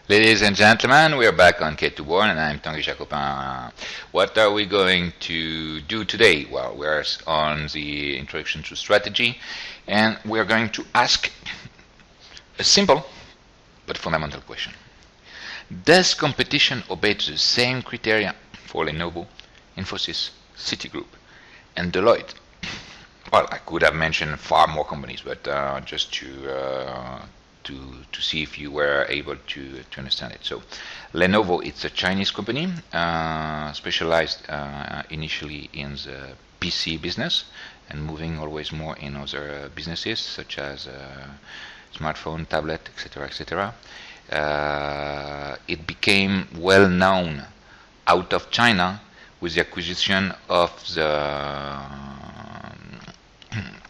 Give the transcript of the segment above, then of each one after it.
Ladies and gentlemen, we are back on K2 Born, and I'm Tanguy Jacopin. What are we going to do today? Well, we're on the introduction to strategy, and we're going to ask a simple but fundamental question. Does competition obey the same criteria for Lenovo, Infosys, Citygroup, and Deloitte? Well, I could have mentioned far more companies, but just to see if you were able to understand it. So, Lenovo, it's a Chinese company, specialized initially in the PC business and moving always more in other businesses such as smartphone, tablet, etc., etc. It became well known out of China with the acquisition of the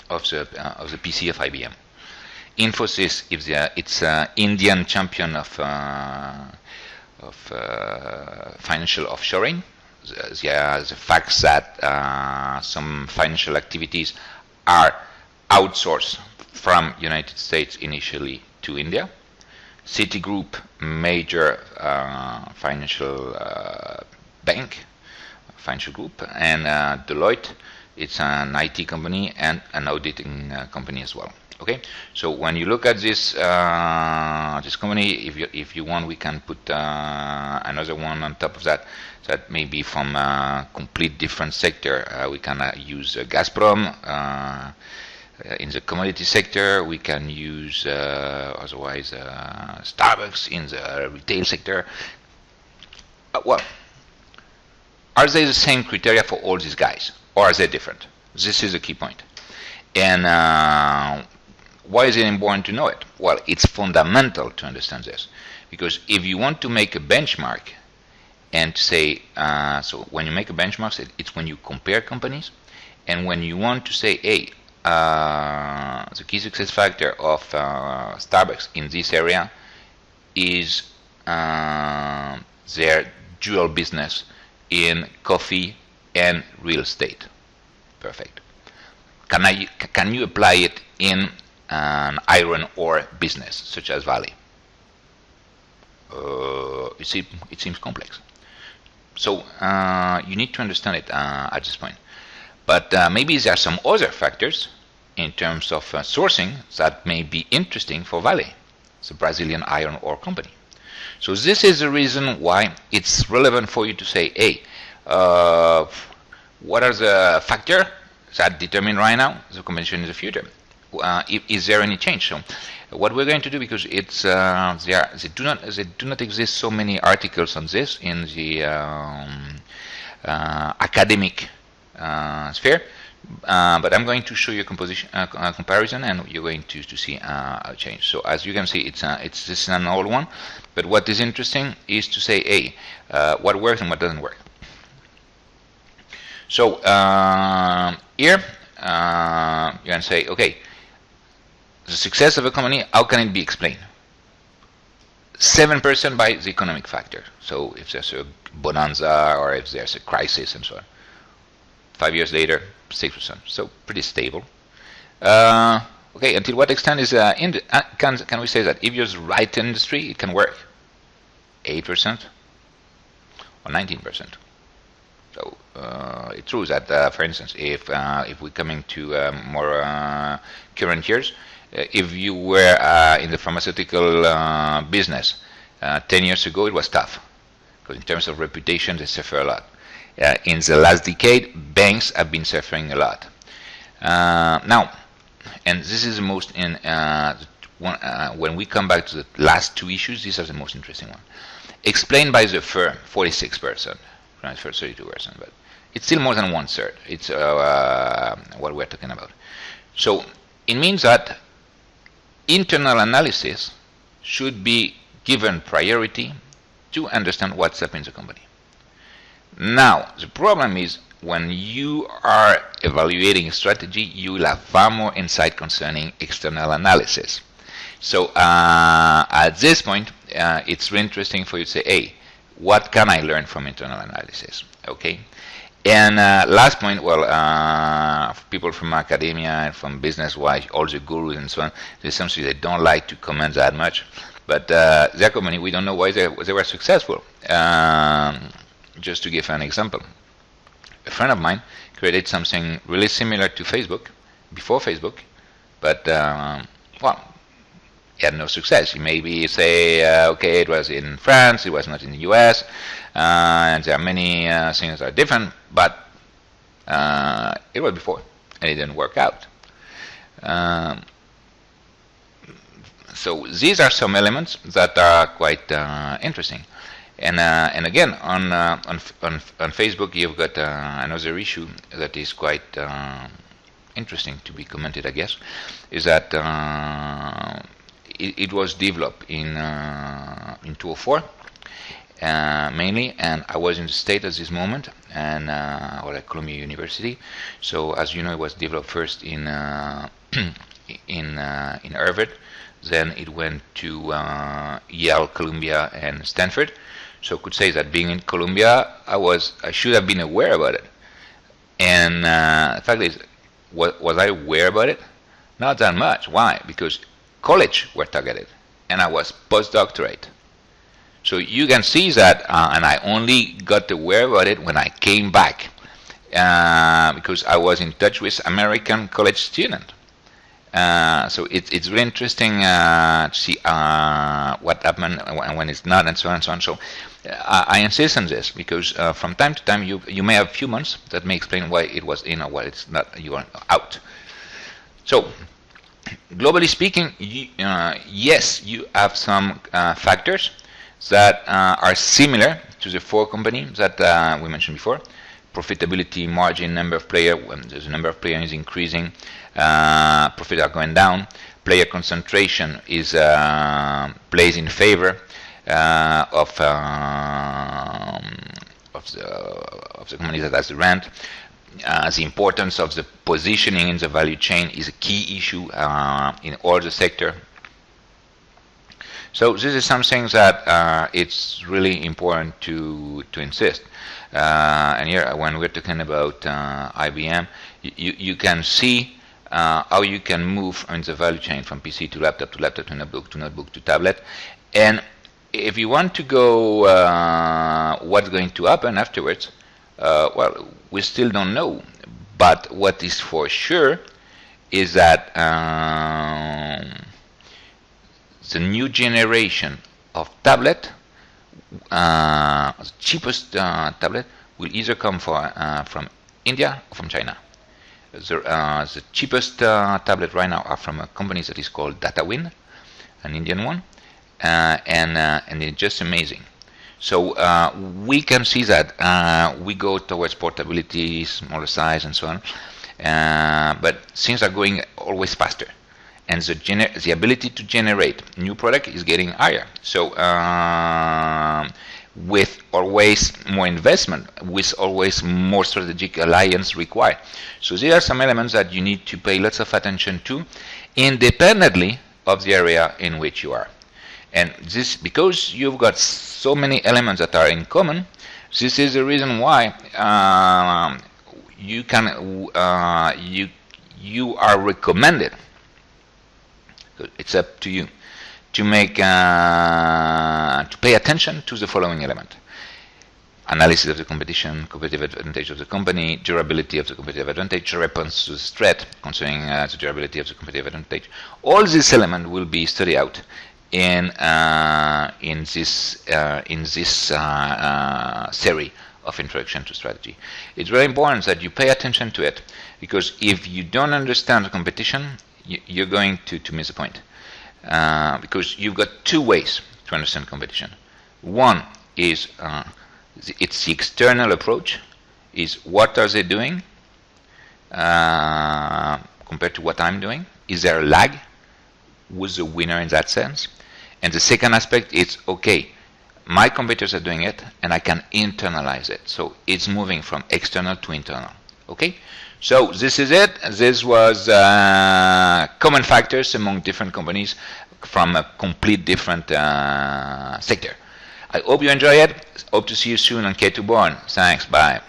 PC of IBM. Infosys is it's an Indian champion of financial offshoring. The fact that some financial activities are outsourced from United States initially to India. Citygroup, major financial bank, financial group, and Deloitte, it's an IT company and an auditing company as well. Okay, so when you look at this this company, if you want, we can put another one on top of that. That may be from a complete different sector. We can use Gazprom in the commodity sector. We can use otherwise Starbucks in the retail sector. Well, are they the same criteria for all these guys, or are they different? This is a key point. And why is it important to know it? Well, it's fundamental to understand this, because if you want to make a benchmark and say, so when you make a benchmark, it's when you compare companies, and when you want to say, hey, the key success factor of Starbucks in this area is their dual business in coffee and real estate. Perfect. Can you apply it in an iron ore business such as Vale? It seems complex. So you need to understand it at this point. But maybe there are some other factors in terms of sourcing that may be interesting for Vale, the Brazilian iron ore company. So this is the reason why it's relevant for you to say, hey, what are the factors that determine right now the competition in the future? Is there any change? So what we're going to do, because it's they do not exist so many articles on this in the academic sphere, but I'm going to show you a comparison, and you're going to see a change. So as you can see, this is an old one, but what is interesting is to say, hey, what works and what doesn't work. So here you can say, okay, the success of a company, how can it be explained? 7% by the economic factor. So if there's a bonanza or if there's a crisis and so on. 5 years later, 6%. So pretty stable. Okay, until what extent is can we say that if you're the right industry, it can work? 8% or 19%. So it's true that, for instance, if we're coming to more current years, if you were in the pharmaceutical business 10 years ago, it was tough, because in terms of reputation, they suffer a lot. In the last decade, banks have been suffering a lot. Now, and this is the most when we come back to the last two issues, these are the most interesting one. Explained by the firm, 46%. Transfer 32%, but it's still more than 1/3. It's what we're talking about. So it means that internal analysis should be given priority to understand what's up in the company. Now, the problem is when you are evaluating a strategy, you will have far more insight concerning external analysis. So at this point, it's really interesting for you to say, hey, what can I learn from internal analysis? Okay, and last point, well, people from academia and from business-wise, all the gurus and so on, there's something they don't like to comment that much, But their company, we don't know why they were successful. Just to give an example, a friend of mine created something really similar to Facebook before Facebook, but well, he had no success. He maybe say, okay, it was in France, it was not in the US, and there are many things that are different, but it was before, and it didn't work out. So these are some elements that are quite interesting. And again, on Facebook, you've got another issue that is quite interesting to be commented, I guess, is that it was developed in 2004 mainly, and I was in the States at this moment, and or at Columbia University. So as you know, it was developed first in Harvard, then it went to Yale, Columbia, and Stanford. So I could say that being in Columbia, I should have been aware about it. And the fact is, was I aware about it? Not that much. Why? Because college were targeted, and I was postdoctorate. So you can see that, and I only got aware about it when I came back, because I was in touch with American college students. So it's really interesting to see what happened and when it's not, and so on and so on. So I insist on this because from time to time you may have a few months that may explain why it was in or why it's not, you are out. So globally speaking, yes, you have some factors that are similar to the four companies that we mentioned before. Profitability, margin, number of players. When there's a number of players is increasing, profits are going down. Player concentration is plays in favor of the company that has the rent. The importance of the positioning in the value chain is a key issue in all the sector. So this is something that it's really important to insist. And here, when we're talking about IBM, you can see how you can move in the value chain from PC to laptop to notebook to tablet. And if you want to go what's going to happen afterwards, well, we still don't know. But what is for sure is that the new generation of tablet, the cheapest tablet, will either come from India or from China. The cheapest tablet right now are from a company that is called DataWin, an Indian one, and it's just amazing. So we can see that we go towards portability, smaller size, and so on, but things are going always faster. And the ability to generate new product is getting higher. So with always more investment, with always more strategic alliance required. So there are some elements that you need to pay lots of attention to, independently of the area in which you are. And this, because you've got so many elements that are in common, this is the reason why you are recommended. It's up to you to make to pay attention to the following element: analysis of the competition, competitive advantage of the company, durability of the competitive advantage, response to the threat concerning the durability of the competitive advantage. All these elements will be studied out in this series of introduction to strategy. It's very important that you pay attention to it, because if you don't understand the competition, you're going to miss the point, because you've got two ways to understand competition. One is it's the external approach, is what are they doing compared to what I'm doing? Is there a lag? Who's the winner in that sense? And the second aspect is, okay, my competitors are doing it and I can internalize it. So it's moving from external to internal. Okay? So this is it. This was common factors among different companies from a complete different sector. I hope you enjoy it. Hope to see you soon on K2Born. Thanks. Bye.